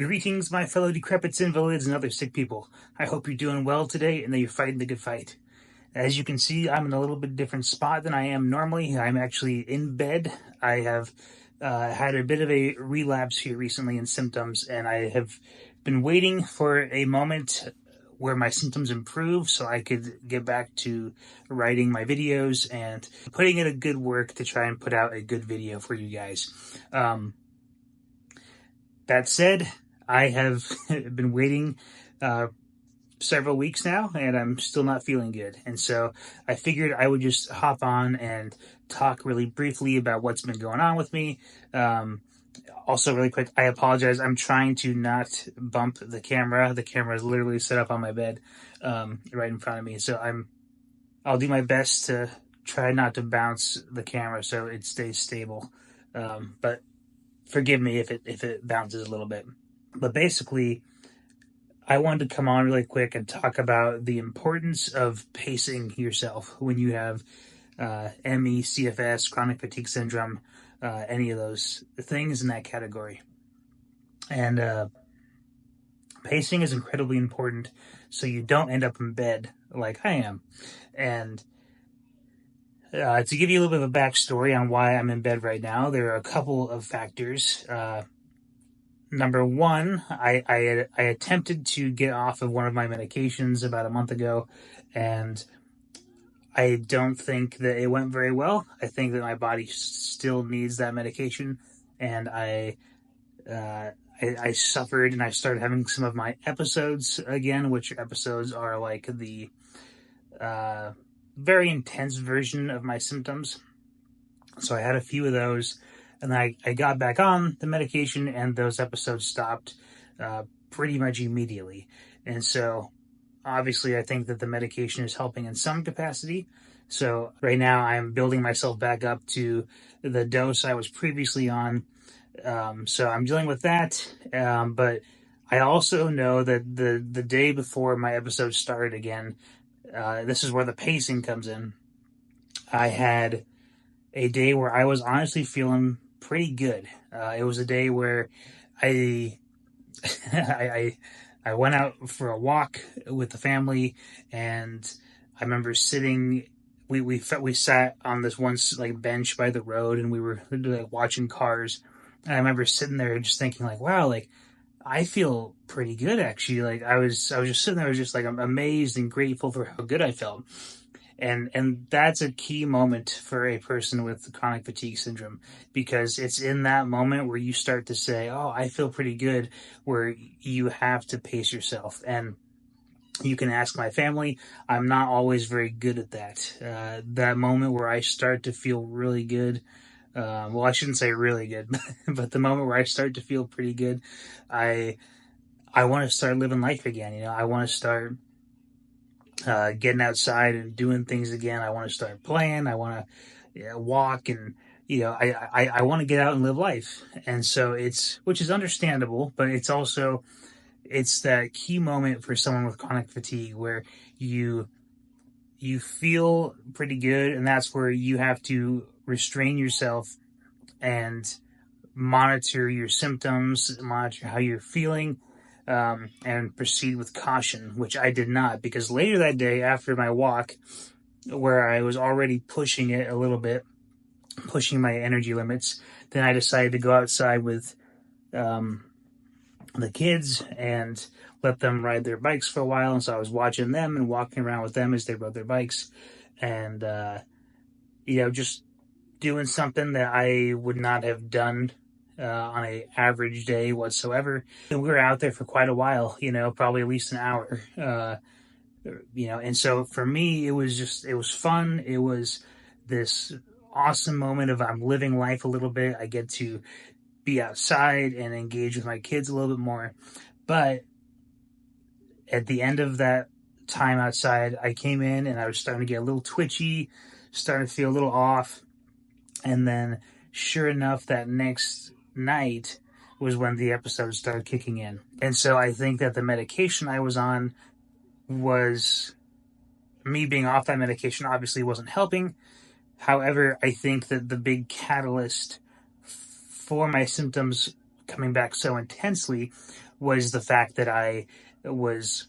Greetings, my fellow decrepits, invalids, and other sick people. I hope you're doing well today and that you're fighting the good fight. As you can see, I'm in a little bit different spot than I am normally. I'm actually in bed. I have had a bit of a relapse here recently in symptoms, and I have been waiting for a moment where my symptoms improve so I could get back to writing my videos and putting in a good work to try and put out a good video for you guys. That said, I have been waiting several weeks now, and I'm still not feeling good. And so I figured I would just hop on and talk really briefly about what's been going on with me. Also, really quick, I apologize. I'm trying to not bump the camera. The camera is literally set up on my bed right in front of me. So I'll do my best to try not to bounce the camera so it stays stable. But forgive me if it bounces a little bit. But basically, I wanted to come on really quick and talk about the importance of pacing yourself when you have ME, CFS, chronic fatigue syndrome, any of those things in that category. And pacing is incredibly important so you don't end up in bed like I am. And to give you a little bit of a backstory on why I'm in bed right now, there are a couple of factors. Number one, I attempted to get off of one of my medications about a month ago, and I don't think that it went very well. I think that my body still needs that medication, and I suffered, and I started having some of my episodes again, which episodes are like the very intense version of my symptoms. So I had a few of those. And I got back on the medication, and those episodes stopped pretty much immediately. And so, obviously, I think that the medication is helping in some capacity. So right now, I'm building myself back up to the dose I was previously on. So I'm dealing with that. But I also know that the day before my episode started again, this is where the pacing comes in. I had a day where I was honestly feeling pretty good. It was a day where I I went out for a walk with the family, and I remember sitting. We sat on this one like bench by the road, and we were like watching cars. And I remember sitting there just thinking like, wow, like I feel pretty good actually. Like I was just sitting there, I was just like I'm amazed and grateful for how good I felt. And that's a key moment for a person with chronic fatigue syndrome, because it's in that moment where you start to say, oh, I feel pretty good, where you have to pace yourself. And you can ask my family, I'm not always very good at that. That moment where I start to feel really good, well, I shouldn't say really good, but the moment where I start to feel pretty good, I want to start living life again. You know, I want to start getting outside and doing things again. I want to start playing. I want to walk, and I want to get out and live life. And so which is understandable, but it's that key moment for someone with chronic fatigue where you feel pretty good, and that's where you have to restrain yourself and monitor your symptoms, monitor how you're feeling, and proceed with caution, which I did not, because later that day after my walk, where I was already pushing it a little bit, pushing my energy limits, then I decided to go outside with the kids and let them ride their bikes for a while. And so I was watching them and walking around with them as they rode their bikes, and just doing something that I would not have done on an average day whatsoever. And we were out there for quite a while, probably at least an hour. And so for me, it was fun. It was this awesome moment of I'm living life a little bit. I get to be outside and engage with my kids a little bit more. But at the end of that time outside, I came in and I was starting to get a little twitchy, starting to feel a little off. And then sure enough, that next night was when the episodes started kicking in. And so I think that the medication I was on was, me being off that medication obviously wasn't helping. However, I think that the big catalyst for my symptoms coming back so intensely was the fact that I was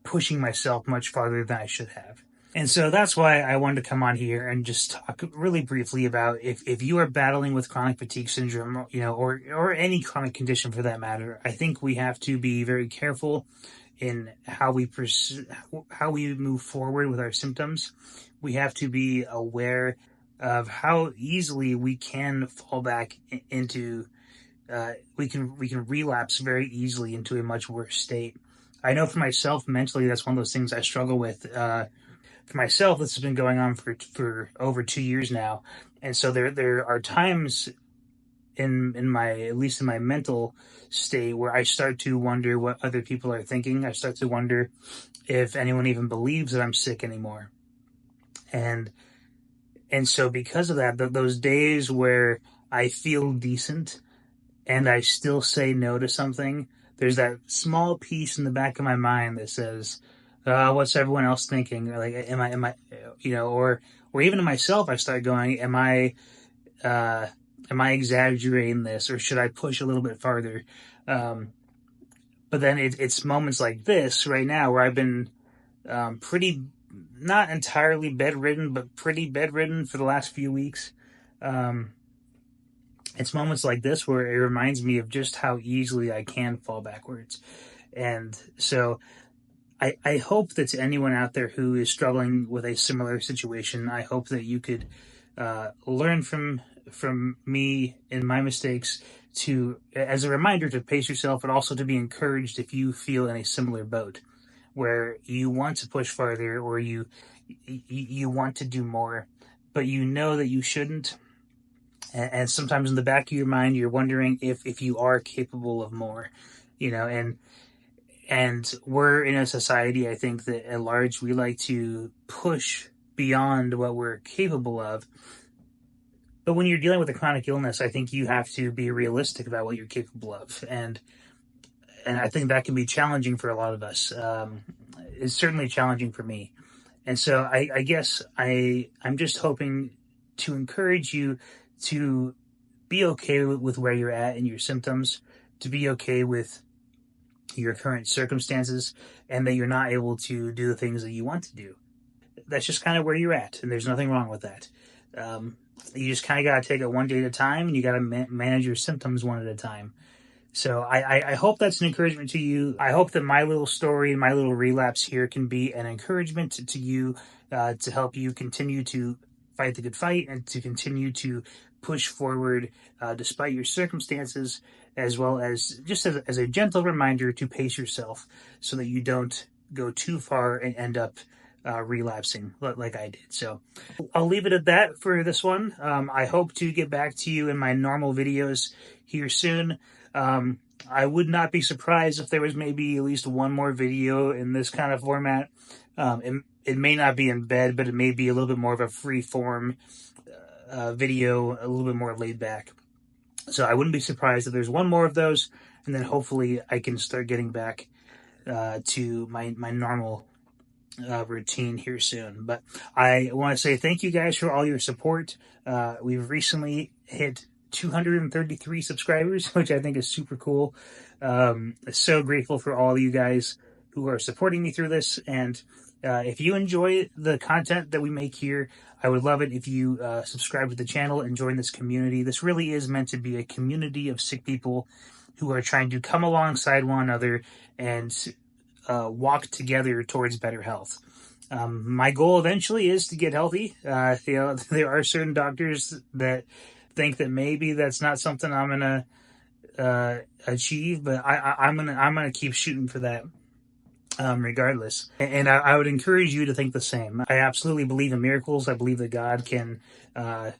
pushing myself much farther than I should have. And so that's why I wanted to come on here and just talk really briefly about if you are battling with chronic fatigue syndrome, or any chronic condition for that matter. I think we have to be very careful in how we move forward with our symptoms. We have to be aware of how easily we can fall back into we can relapse very easily into a much worse state. I know for myself, mentally, that's one of those things I struggle with. For myself, this has been going on for over 2 years now, and so there are times in my, at least in my mental state, where I start to wonder what other people are thinking. I start to wonder if anyone even believes that I'm sick anymore, and so because of that, those days where I feel decent and I still say no to something, there's that small piece in the back of my mind that says, "What's everyone else thinking?" Or like, am I, or even to myself, I start going, uh, am I exaggerating this, or should I push a little bit farther? But then it's moments like this right now where I've been pretty, not entirely bedridden, but pretty bedridden for the last few weeks. Um, it's moments like this where it reminds me of just how easily I can fall backwards. And so I hope that to anyone out there who is struggling with a similar situation, I hope that you could learn from me and my mistakes, to, as a reminder, to pace yourself, but also to be encouraged if you feel in a similar boat where you want to push farther, or you want to do more, but you know that you shouldn't. And sometimes in the back of your mind, you're wondering if you are capable of more, and we're in a society, I think, that at large, we like to push beyond what we're capable of. But when you're dealing with a chronic illness, I think you have to be realistic about what you're capable of. And I think that can be challenging for a lot of us. It's certainly challenging for me. And so I guess I'm just hoping to encourage you to be okay with where you're at in your symptoms, to be okay with your current circumstances, and that you're not able to do the things that you want to do. That's just kind of where you're at, and there's nothing wrong with that. You just kind of got to take it one day at a time, and you got to manage your symptoms one at a time. So I hope that's an encouragement to you. I hope that my little story, my little relapse here, can be an encouragement to you, to help you continue to fight the good fight and to continue to push forward despite your circumstances, as well as just as a gentle reminder to pace yourself so that you don't go too far and end up relapsing like I did. So I'll leave it at that for this one. I hope to get back to you in my normal videos here soon. I would not be surprised if there was maybe at least one more video in this kind of format. It may not be in bed, but it may be a little bit more of a free form video, a little bit more laid back. So I wouldn't be surprised if there's one more of those, and then hopefully I can start getting back to my normal routine here soon. But I want to say thank you guys for all your support. We've recently hit 233 subscribers, which I think is super cool. So grateful for all you guys who are supporting me through this. And if you enjoy the content that we make here, I would love it if you subscribe to the channel and join this community. This really is meant to be a community of sick people who are trying to come alongside one another and walk together towards better health. My goal eventually is to get healthy. There are certain doctors that think that maybe that's not something I'm gonna achieve, but I'm gonna keep shooting for that. Regardless. And I would encourage you to think the same. I absolutely believe in miracles. I believe that God can, I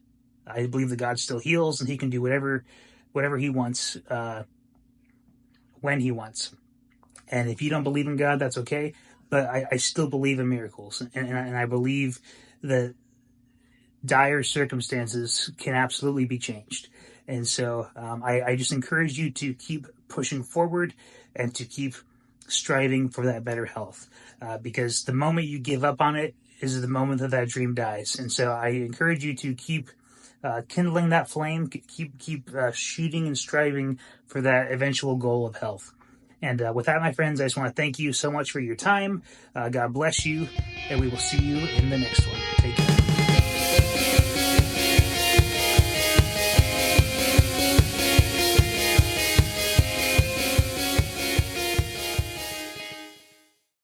believe that God still heals, and he can do whatever he wants, when he wants. And if you don't believe in God, that's okay. But I still believe in miracles. And I believe that dire circumstances can absolutely be changed. And so I just encourage you to keep pushing forward and to keep striving for that better health, because the moment you give up on it is the moment that dream dies. And so I encourage you to keep kindling that flame, keep shooting and striving for that eventual goal of health. And with that, my friends, I just want to thank you so much for your time. God bless you, and we will see you in the next one. Take care.